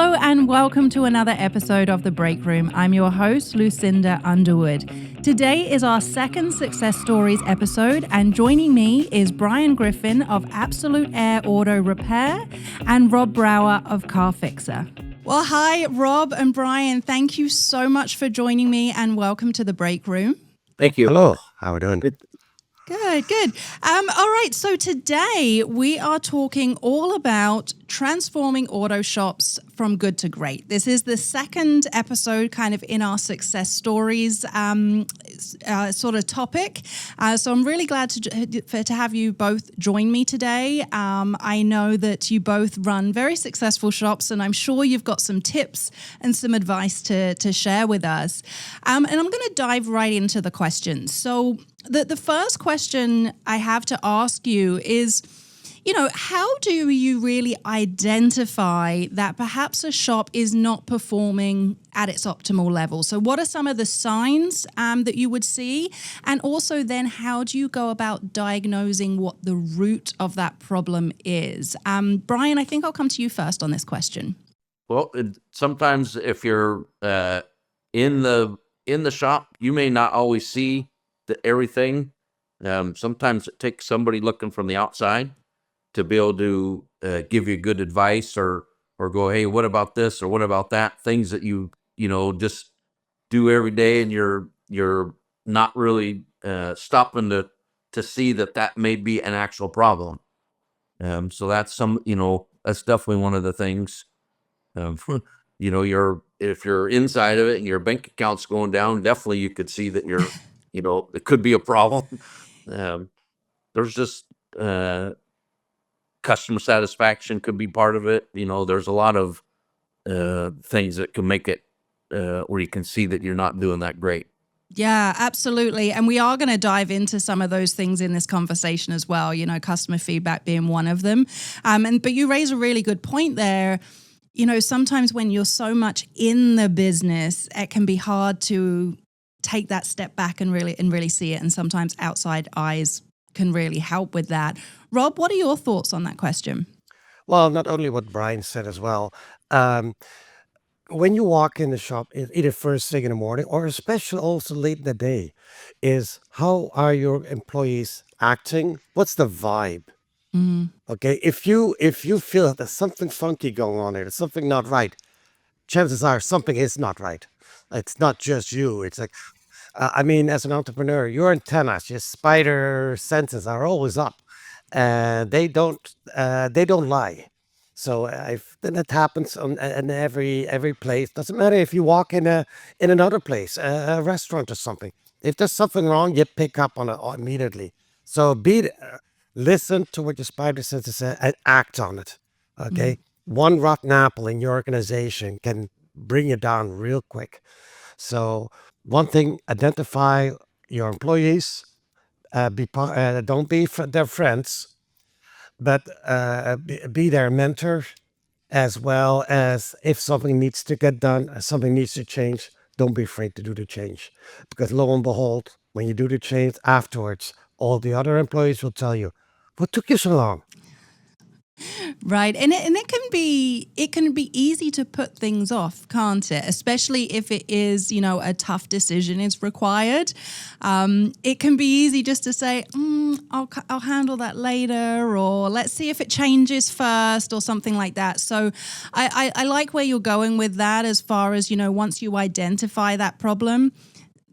Hello and welcome to another episode of The Break Room. I'm your host, Lucinda Underwood. Today is our second Success Stories episode, and joining me is Brian Griffin of Absolute Air Auto Repair and Rob Brouwer of Car Fixer. Well, hi, Rob and Brian. Thank you so much for joining me and welcome to The Break Room. Thank you. Hello, how are we doing? Good. All right, so today we are talking all about transforming auto shops from good to great. This is the second episode kind of in our success stories sort of topic. So I'm really glad to have you both join me today. I know that you both run very successful shops, and I'm sure you've got some tips and some advice to share with us. And I'm going to dive right into the questions. So the first question I have to ask you is, how do you really identify that perhaps a shop is not performing at its optimal level? So what are some of the signs that you would see? And also then how do you go about diagnosing what the root of that problem is? Brian, I think I'll come to you first on this question. Well, sometimes if you're in the shop, you may not always see everything. Sometimes it takes somebody looking from the outside to be able to give you good advice or go, hey, what about this or what about that? Things that you just do every day, and you're not really stopping to see that may be an actual problem. So that's that's definitely one of the things. If you're inside of it and your bank account's going down, definitely you could see that it could be a problem. There's just customer satisfaction could be part of it. There's a lot of things that can make it where you can see that you're not doing that great. Yeah, absolutely. And we are going to dive into some of those things in this conversation as well, customer feedback being one of them. But you raise a really good point there. Sometimes when you're so much in the business, it can be hard to take that step back and really see it. And sometimes outside eyes can really help with that. Rob, what are your thoughts on that question? Well, not only what Brian said as well. When you walk in the shop, either first thing in the morning or especially also late in the day, is how are your employees acting? What's the vibe? Okay, if you feel that there's something funky going on there, there's something not right, chances are something is not right. It's not just you. It's like, as an entrepreneur, your antennas, your spider senses are always up, and they don't lie. So then it happens in every place. Doesn't matter if you walk in another place, a restaurant or something. If there's something wrong, you pick up on it immediately. So listen to what your spider senses say and act on it. Okay, one rotten apple in your organization can bring you down real quick. So one thing, identify your employees. Don't be their friends, but be their mentor, as well as if something needs to get done, something needs to change. Don't be afraid to do the change, because lo and behold, when you do the change afterwards, all the other employees will tell you, "What took you so long?" Right. And it can be easy to put things off, can't it? Especially if it is, a tough decision is required. It can be easy just to say, I'll handle that later, or let's see if it changes first, or something like that. So I like where you're going with that, as far as, once you identify that problem,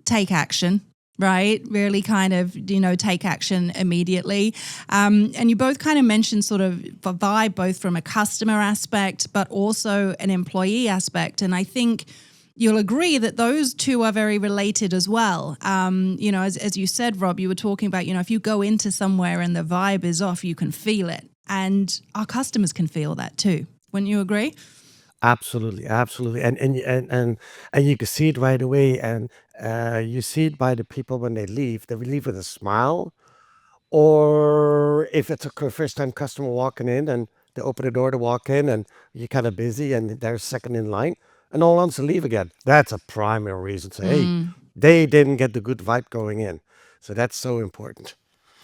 take action. Right? Really kind of, take action immediately. And you both kind of mentioned sort of the vibe, both from a customer aspect, but also an employee aspect. And I think you'll agree that those two are very related as well. As you said, Rob, you were talking about, if you go into somewhere and the vibe is off, you can feel it. And our customers can feel that too. Wouldn't you agree? Absolutely, absolutely, and you can see it right away, and you see it by the people when they leave. They leave with a smile, or if it's a first-time customer walking in, and they open the door to walk in, and you're kind of busy, and they're second in line, and all wants to leave again. That's a primary reason. Say, hey, they didn't get the good vibe going in, so that's so important.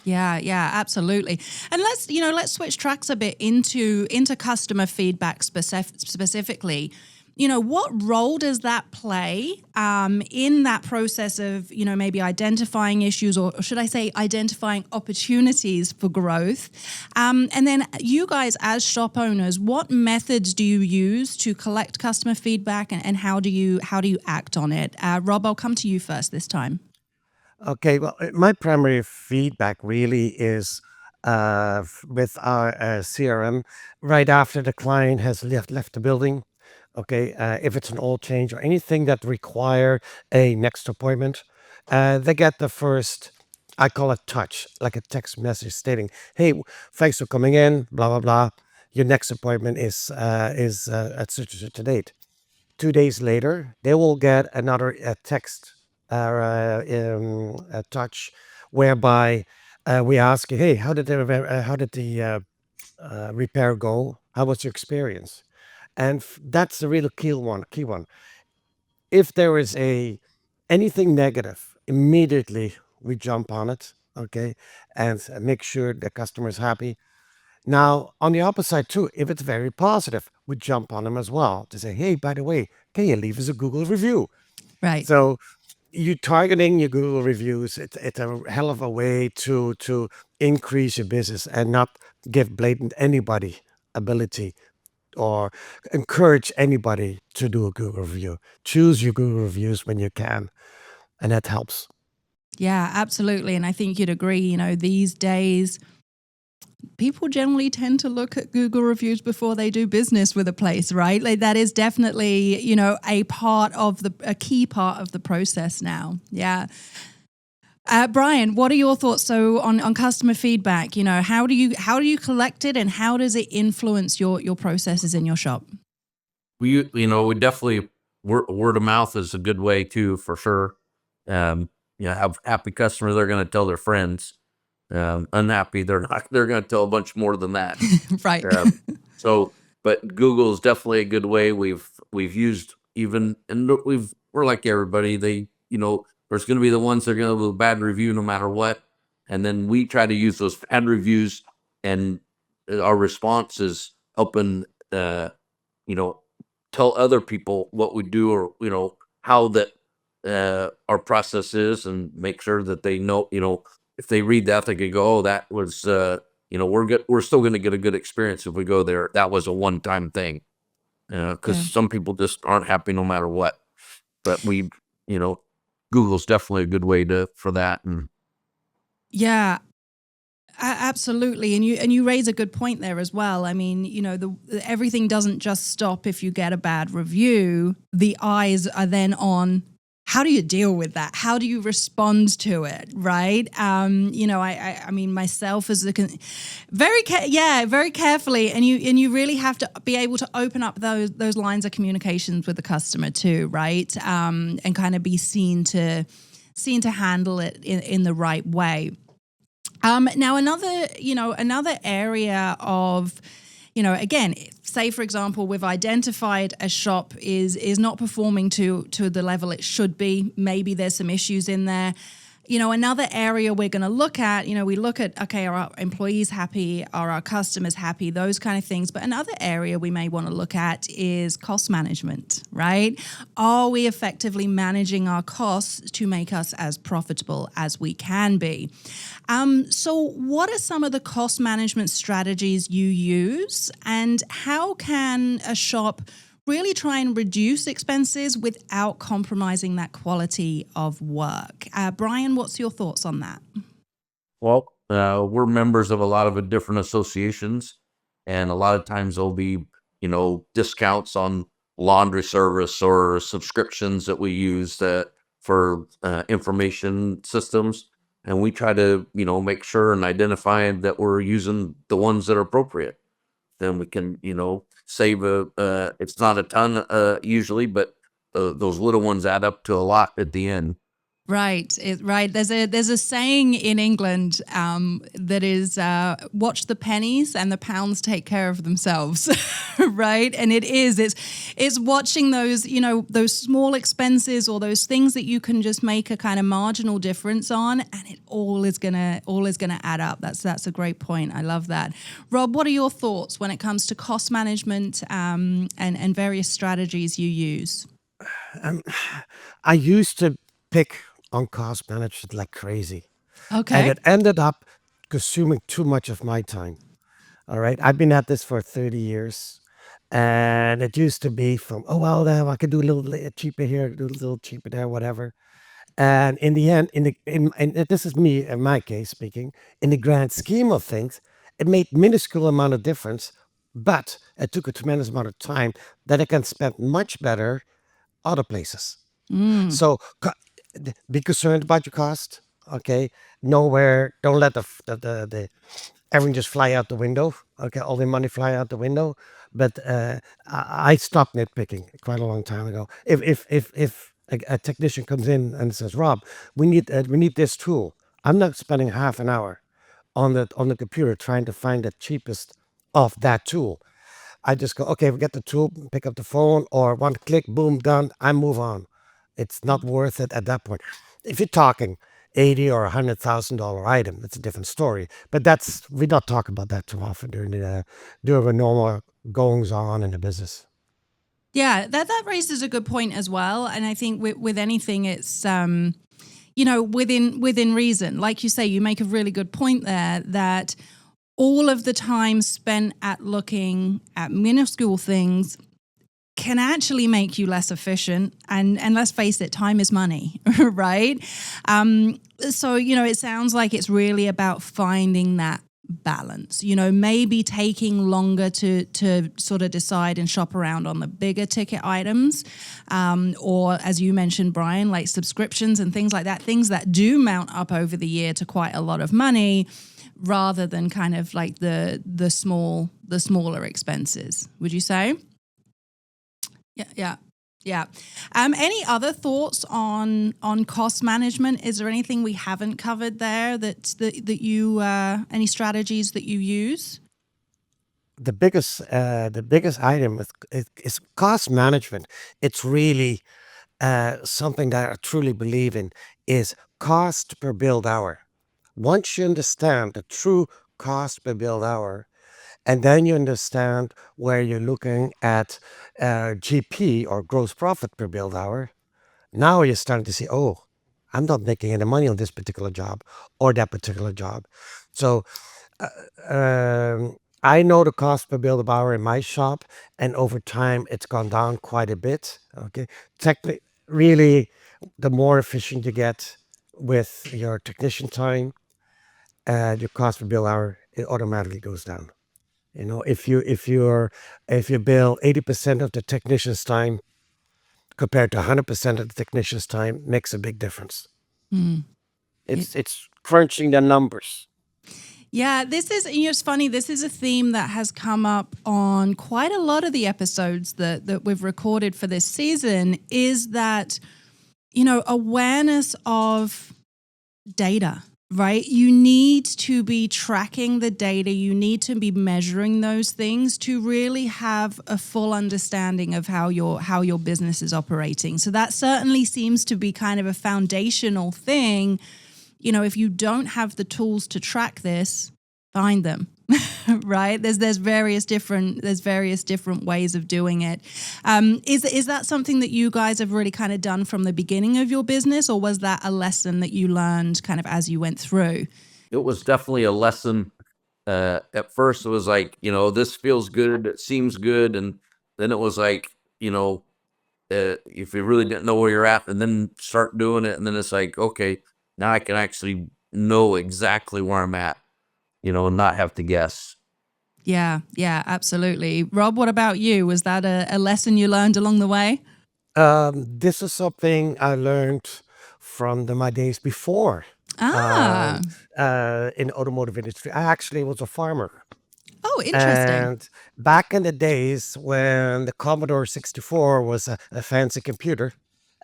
Yeah, absolutely. And let's switch tracks a bit into customer feedback specifically. What role does that play in that process of, maybe identifying issues, or should I say identifying opportunities for growth? And then you guys as shop owners, what methods do you use to collect customer feedback, and how do you act on it? Rob, I'll come to you first this time. Okay, well, my primary feedback really is with our CRM right after the client has left the building. Okay, if it's an oil change or anything that require a next appointment, they get the first, I call it touch, like a text message stating, "Hey, thanks for coming in, blah blah blah. Your next appointment is at such and such a date." 2 days later, they will get another text a touch whereby we ask you, "Hey, how did the repair go? How was your experience?" And that's the real key one. If there is a anything negative, immediately we jump on it, okay, and make sure the customer is happy. Now, on the opposite side too, if it's very positive, we jump on them as well to say, "Hey, by the way, can you leave us a Google review?" Right. So you targeting your Google reviews, it's a hell of a way to increase your business and not give blatant anybody ability or encourage anybody to do a Google review. Choose your Google reviews when you can, and that helps. Yeah, absolutely. And I think you'd agree, these days, people generally tend to look at Google reviews before they do business with a place, right? Like that is definitely, a key part of the process now. Yeah. Brian, what are your thoughts on customer feedback? How do you collect it, and how does it influence your processes in your shop? We definitely word of mouth is a good way too, for sure. Have happy customers, they're going to tell their friends. Unhappy, they're not. They're going to tell a bunch more than that. Right. Um, so, but Google is definitely a good way. We've used even, and we're like everybody. There's going to be the ones that are going to have a bad review no matter what, and then we try to use those bad reviews, and our response is helping, you know, tell other people what we do, or how that our process is, and make sure that they know. If they read that, they could go, "Oh, that was." We're good. We're still going to get a good experience if we go there. That was a one-time thing, because Yeah. some people just aren't happy no matter what. But you know, Google's definitely a good way for that. And Yeah, absolutely. And you raise a good point there as well. I mean, everything doesn't just stop if you get a bad review. The eyes are then on, how do you deal with that? How do you respond to it? Right. I mean, myself as very carefully. And you really have to be able to open up those lines of communications with the customer too. Right. And kind of be seen to handle it in the right way. Now, another area of, again, say for example, we've identified a shop is not performing to the level it should be. Maybe there's some issues in there. Another area we're going to look at, we look at, okay, are our employees happy? Are our customers happy? Those kind of things. But another area we may want to look at is cost management, right? Are we effectively managing our costs to make us as profitable as we can be? So what are some of the cost management strategies you use, and how can a shop really try and reduce expenses without compromising that quality of work? Brian, what's your thoughts on that? well, we're members of a lot of different associations, and a lot of times there'll be discounts on laundry service or subscriptions that we use for information systems, and we try to make sure and identify that we're using the ones that are appropriate. Then we can save it's not a ton usually, but those little ones add up to a lot at the end. Right, right. There's a saying in England that is watch the pennies and the pounds take care of themselves, right? And it's watching those those small expenses or those things that you can just make a kind of marginal difference on, and it all is gonna add up. That's a great point. I love that. Rob, what are your thoughts when it comes to cost management and various strategies you use? Um, I used to pick on cost management like crazy, and Okay. it ended up consuming too much of my time. All right. I've been at this for 30 years. And it used to be from, oh, well, now I could do a little cheaper here, do a little cheaper there, whatever. And in the end, this is me, in my case speaking, in the grand scheme of things, it made minuscule amount of difference, but it took a tremendous amount of time that I can spend much better other places. Mm. So be concerned about your cost. Okay, nowhere. Don't let the everything just fly out the window. Okay, all the money fly out the window. But I stopped nitpicking quite a long time ago. If a technician comes in and says, "Rob, we need this tool," I'm not spending half an hour on the computer trying to find the cheapest of that tool. I just go, okay, we get the tool, pick up the phone, or one click, boom, done. I move on. It's not worth it at that point. If you're talking 80 or $100,000 item, that's a different story. But we don't talk about that too often during the normal goings on in the business. Yeah, that raises a good point as well, and I think with anything, it's within reason. Like you say, you make a really good point there that all of the time spent at looking at minuscule things can actually make you less efficient. And let's face it, time is money, right? So, it sounds like it's really about finding that balance, maybe taking longer to sort of decide and shop around on the bigger ticket items. Or as you mentioned, Brian, like subscriptions and things like that, things that do mount up over the year to quite a lot of money rather than kind of like the smaller expenses, would you say? Yeah, yeah, yeah. Any other thoughts on cost management? Is there anything we haven't covered there that you any strategies that you use? The biggest item is cost management. It's really something that I truly believe in is cost per build hour. Once you understand the true cost per build hour, and then you understand where you're looking at GP or gross profit per build hour, now you're starting to see, oh, I'm not making any money on this particular job or that particular job. So I know the cost per build hour in my shop, and over time it's gone down quite a bit. Okay, technically, really, the more efficient you get with your technician time, your cost per bill hour it automatically goes down. If you bill 80% of the technician's time compared to 100% of the technician's time, makes a big difference. Mm. It's crunching the numbers. Yeah, this is, it's funny, this is a theme that has come up on quite a lot of the episodes that we've recorded for this season is that, awareness of data, right? You need to be tracking the data. You need to be measuring those things to really have a full understanding of how your business is operating. So that certainly seems to be kind of a foundational thing. If you don't have the tools to track this, find them. Right? There's various different ways of doing it. Is that something that you guys have really kind of done from the beginning of your business, or was that a lesson that you learned kind of as you went through? It was definitely a lesson. At first, it was like, this feels good, it seems good, and then it was like, if you really didn't know where you're at, and then start doing it, and then it's like, okay, now I can actually know exactly where I'm at, and not have to guess. Yeah, yeah, absolutely. Rob, what about you? Was that a lesson you learned along the way? This is something I learned from my days before Ah, um, in the automotive industry. I actually was a farmer. oh, interesting. And back in the days when the Commodore 64 was a fancy computer,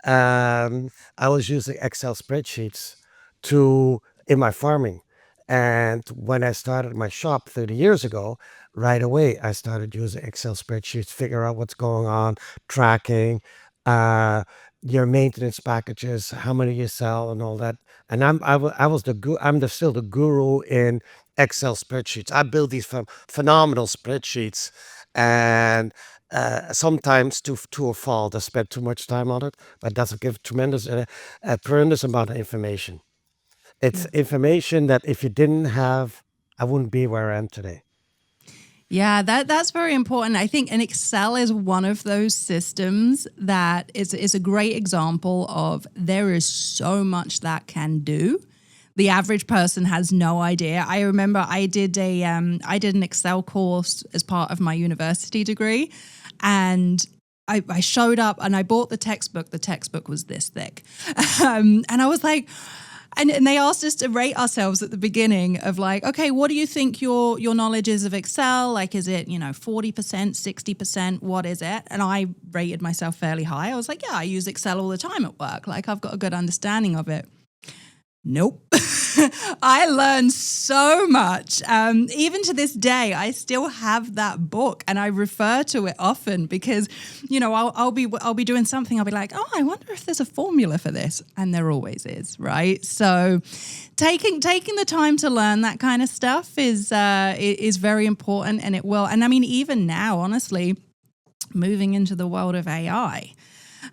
I was using Excel spreadsheets to in my farming. And when I started my shop 30 years ago, right away I started using Excel spreadsheets, figure out what's going on, tracking, uh, your maintenance packages, how many you sell, and all that. And I was still the guru in Excel spreadsheets. I build these phenomenal spreadsheets, and sometimes to a fault. I spend too much time on it, but it doesn't give a tremendous amount of information. It's information that if you didn't have, I wouldn't be where I am today. Yeah, that's very important. I think, and Excel is one of those systems that is a great example of there is so much that can do. The average person has no idea. I remember I did an Excel course as part of my university degree, and I showed up and I bought the textbook. The textbook was this thick, and I was like. And they asked us to rate ourselves at the beginning of like, okay, what do you think your knowledge is of Excel? Like, is it, 40%, 60%? What is it? And I rated myself fairly high. I was like, yeah, I use Excel all the time at work. Like, I've got a good understanding of it. Nope. I learned so much. Even to this day, I still have that book and I refer to it often because, I'll be doing something. I'll be like, oh, I wonder if there's a formula for this. And there always is, right? So taking the time to learn that kind of stuff is very important, and it will. And I mean, even now, honestly, moving into the world of AI.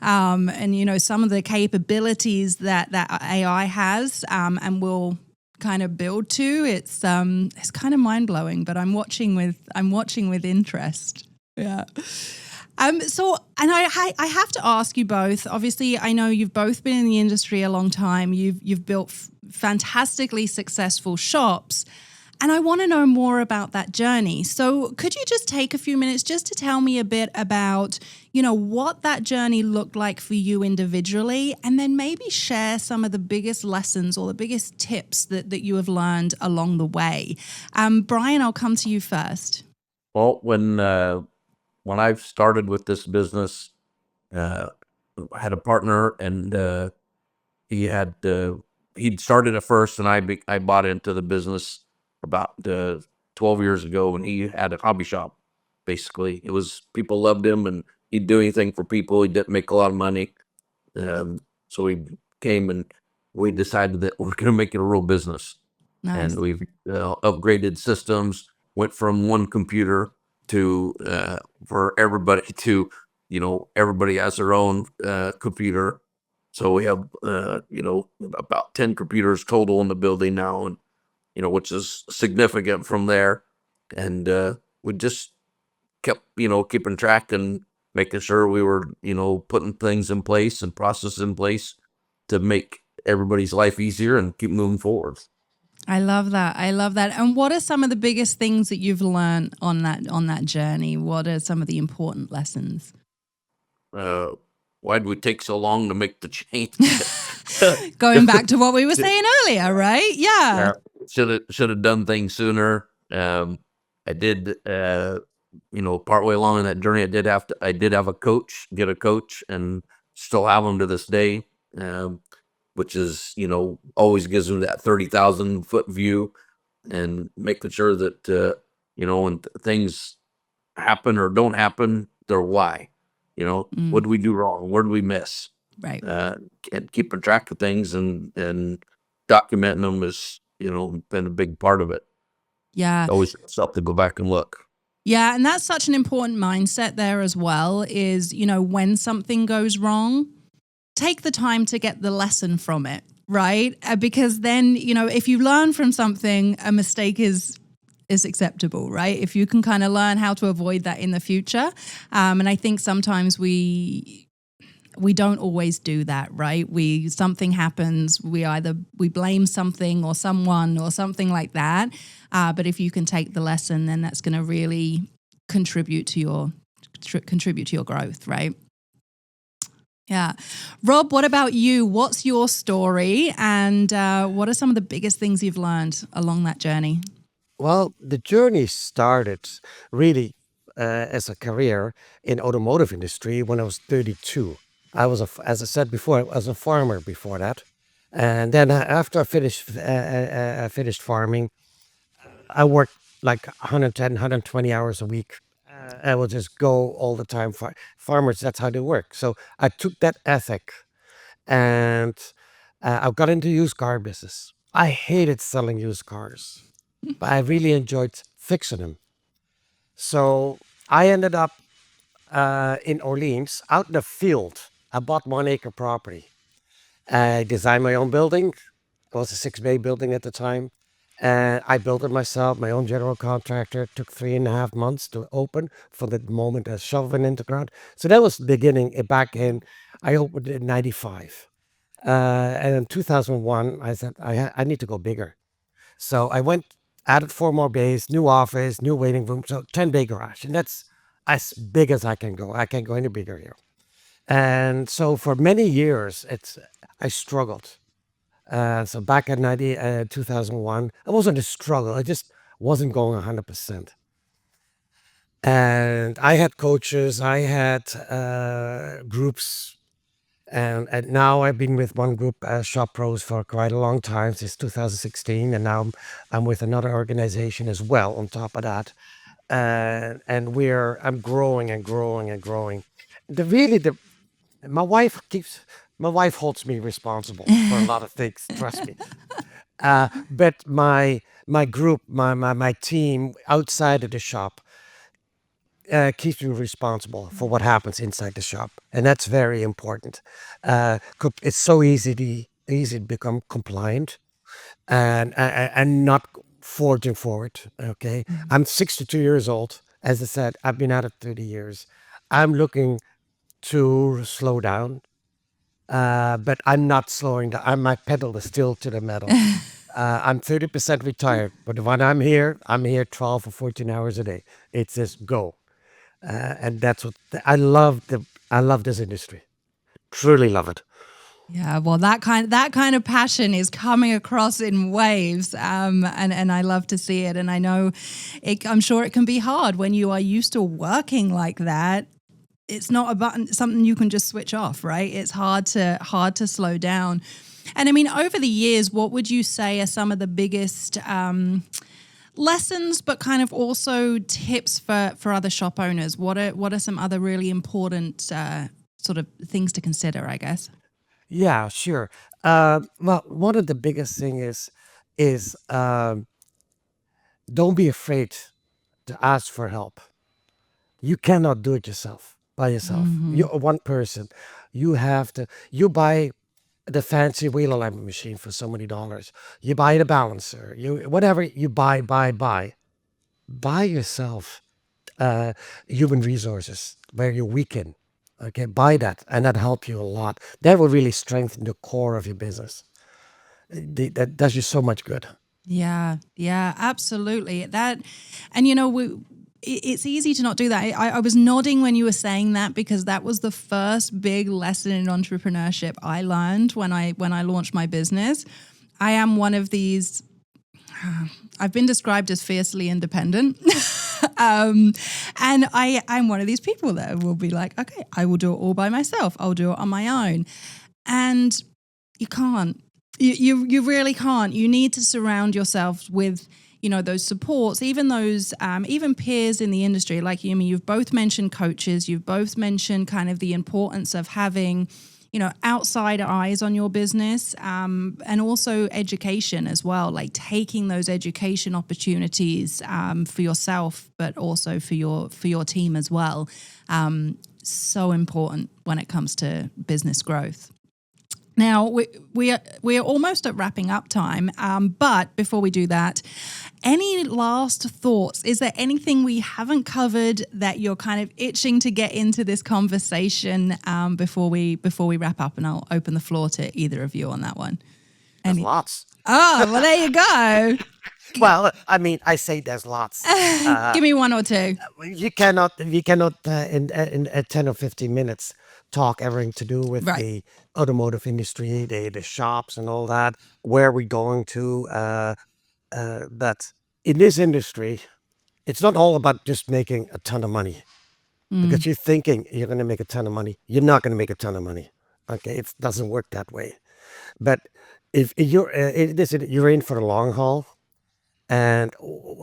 And some of the capabilities that AI has and will kind of build to, it's kind of mind blowing. But I'm watching with interest. Yeah. So, and I have to ask you both. Obviously, I know you've both been in the industry a long time. You've built fantastically successful shops. And I want to know more about that journey. So could you just take a few minutes just to tell me a bit about, what that journey looked like for you individually, and then maybe share some of the biggest lessons or the biggest tips that you have learned along the way. Brian, I'll come to you first. Well, when I started with this business, uh, I had a partner, and he had he'd started it first, and I bought into the business about 12 years ago, and he had a hobby shop. Basically, it was people loved him, and he'd do anything for people. He didn't make a lot of money, so we came and we decided that we're going to make it a real business, and Nice. we've upgraded systems. Went from one computer to for everybody to everybody has their own computer. So we have about 10 computers total in the building now, and which is significant from there. And we just kept keeping track and making sure we were putting things in place and processes in place to make everybody's life easier and keep moving forward. I love that. I love that. And what are some of the biggest things that you've learned on that journey? What are some of the important lessons? uh, why did we take so long to make the change? Going back to what we were saying earlier, right? Yeah. Yeah, should have done things sooner. I did, partway along in that journey, I did have a coach, get a coach, and still have him to this day. Which is, always gives me that 30,000-foot view, and making sure that, when things happen or don't happen, they're why. What did we do wrong? Where did we miss? Right. And keeping track of things and documenting them is, been a big part of it. Yeah. Always stuff to go back and look. Yeah. And that's such an important mindset there as well is, when something goes wrong, take the time to get the lesson from it, right? Because then, if you learn from something, a mistake is acceptable, right? If you can kind of learn how to avoid that in the future. And I think sometimes we don't always do that, right? Something happens, we blame something or someone or something like that. But if you can take the lesson, then that's going to really contribute to your growth, right? Yeah. Rob, what about you? What's your story? And what are some of the biggest things you've learned along that journey? Well, the journey started really as a career in automotive industry when I was 32. As I said before, I was a farmer before that. And then after I finished farming, I worked like 110, 120 hours a week. I would just go all the time. Farmers, that's how they work. So I took that ethic and I got into used car business. I hated selling used cars, but I really enjoyed fixing them. So I ended up in Orleans, out in the field. I bought 1 acre property. I designed my own building. It was a 6 bay building at the time. And I built it myself, my own general contractor. It took 3.5 months to open from the moment I shoved it into ground. So that was the beginning back in, I opened in 95. And in 2001, I said, I need to go bigger. So I went, added 4 more bays, new office, new waiting room. So 10 bay garage. And that's as big as I can go. I can't go any bigger here. And so for many years, I struggled. So back in 2001, it wasn't a struggle. I just wasn't going 100%. And I had coaches, I had groups, and now I've been with one group, Shop Pros, for quite a long time, since 2016. And now I'm with another organization as well on top of that. And I'm growing and growing and growing. The my wife keeps my wife holds me responsible for a lot of things, trust me. But my group, my team outside of the shop keeps me responsible for what happens inside the shop, and that's very important. It's so easy to become compliant and not forging forward. Okay, I'm 62 years old. As I said, I've been at it 30 years. I'm looking to slow down, but I'm not slowing down. My pedal is still to the metal. I'm 30% retired, but when I'm here 12 or 14 hours a day. It's just go. And that's what I love this industry. Truly love it. Yeah, well, that kind of passion is coming across in waves, and I love to see it. And I know, I'm sure it can be hard when you are used to working like that. It's not a button, something you can just switch off, right? It's hard to slow down. And I mean, over the years, what would you say are some of the biggest lessons, but kind of also tips for other shop owners? What are some other really important sort of things to consider, I guess? Yeah, sure. Well, one of the biggest thing is don't be afraid to ask for help. You cannot do it yourself by yourself. You're one person. You buy the fancy wheel alignment machine for so many dollars. You buy the balancer. You whatever you buy. Buy yourself human resources where you're weakened. Okay, buy that, and that help you a lot. That will really strengthen the core of your business. That does you so much good. Yeah, yeah, absolutely. And it's easy to not do that. I was nodding when you were saying that because that was the first big lesson in entrepreneurship I learned when I launched my business. I am one of these. I've been described as fiercely independent. And I'm one of these people that will be like, okay, I will do it all by myself. I'll do it on my own. And you can't. You really can't. You need to surround yourself with, those supports, even those, even peers in the industry. Like, I mean, you've both mentioned coaches. You've both mentioned kind of the importance of having, outside eyes on your business, and also education as well, like taking those education opportunities for yourself, but also for your team as well. So important when it comes to business growth. Now, we are almost at wrapping up time, but before we do that, any last thoughts? Is there anything we haven't covered that you're kind of itching to get into this conversation before we wrap up? And I'll open the floor to either of you on that one. There's lots. Oh, well, there you go. Well, I mean, I say there's lots. Give me one or two. We cannot in 10 or 15 minutes talk everything to do with Right. the automotive industry, the shops and all that, where we're going to. But in this industry, it's not all about just making a ton of money. because you're thinking you're going to make a ton of money. You're not going to make a ton of money. Okay, it doesn't work that way. But if you're in for the long haul, and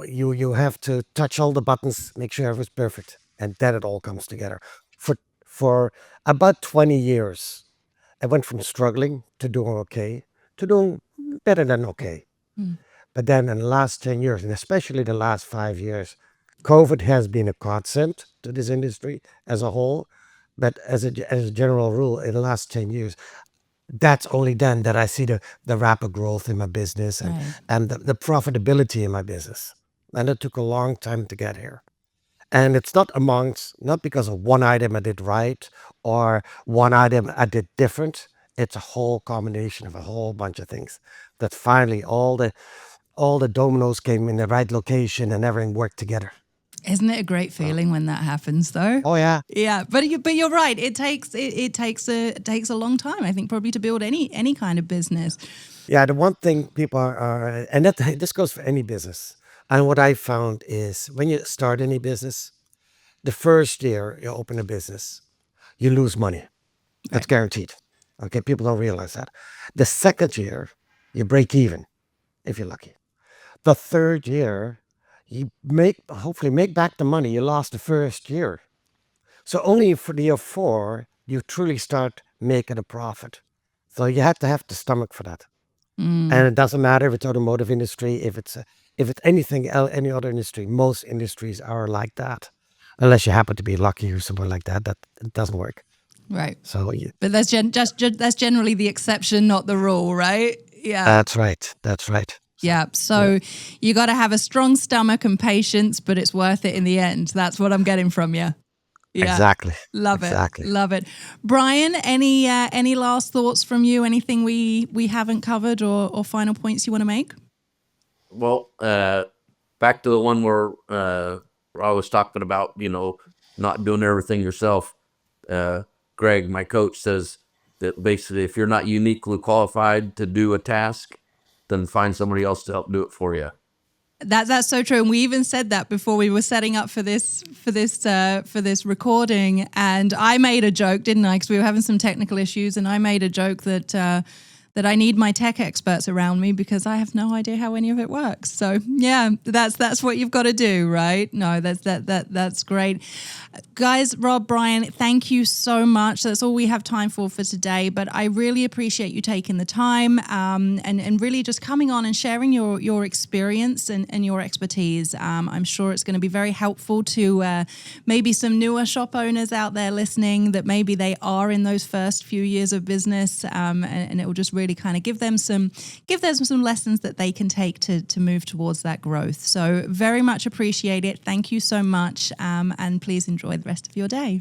you have to touch all the buttons, make sure everything's perfect, and then it all comes together. For about 20 years, I went from struggling to doing okay to doing better than okay. But then in the last 10 years, and especially the last 5 years, COVID has been a godsend to this industry as a whole. But as a general rule, in the last 10 years, that's only then that I see the rapid growth in my business Right. and the profitability in my business. And it took a long time to get here. And it's not because of one item I did right or one item I did different. It's a whole combination of a whole bunch of things that finally all the dominoes came in the right location and everything worked together. Isn't it a great feeling when that happens, though? Oh yeah. Yeah, but you're right. It takes a long time, I think, probably to build any kind of business. Yeah, the one thing people are and that this goes for any business. And what I found is when you start any business, the first year you open a business, you lose money. That's Right. guaranteed. Okay, people don't realize that. The second year, you break even if you're lucky. The third year, you hopefully make back the money you lost the first year. So only for the year four, you truly start making a profit. So you have to have the stomach for that. And it doesn't matter if it's automotive industry, if it's any other industry. Most industries are like that, unless you happen to be lucky or something like that. That it doesn't work. Right. So But that's generally the exception, not the rule, right? Yeah. that's right. That's right. Yeah. So you got to have a strong stomach and patience, but it's worth it in the end. That's what I'm getting from you. Yeah. Exactly. Love Exactly. it. Love it. Brian, any last thoughts from you? Anything we haven't covered or final points you want to make? Well, back to the one where I was talking about, not doing everything yourself. Greg, my coach, says that basically if you're not uniquely qualified to do a task, then find somebody else to help do it for you. That's so true, and we even said that before we were setting up for this recording. And I made a joke, didn't I? Because we were having some technical issues, and I made a joke that I need my tech experts around me because I have no idea how any of it works. So yeah, that's what you've got to do, right? No, that's great. Guys, Rob, Brian, thank you so much. That's all we have time for today, but I really appreciate you taking the time and really just coming on and sharing your experience and your expertise. I'm sure it's going to be very helpful to maybe some newer shop owners out there listening that maybe they are in those first few years of business, and it will just really kind of give them some lessons that they can take to move towards that growth. So very much appreciate it. Thank you so much, and please enjoy the rest of your day.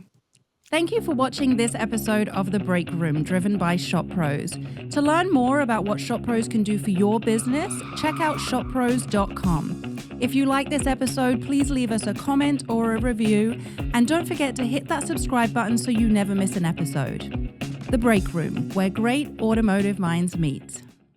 Thank you for watching this episode of The Break Room, driven by Shop Pros. To learn more about what Shop Pros can do for your business, check out shoppros.com. If you like this episode, please leave us a comment or a review, and don't forget to hit that subscribe button so you never miss an episode. The Break Room, where great automotive minds meet.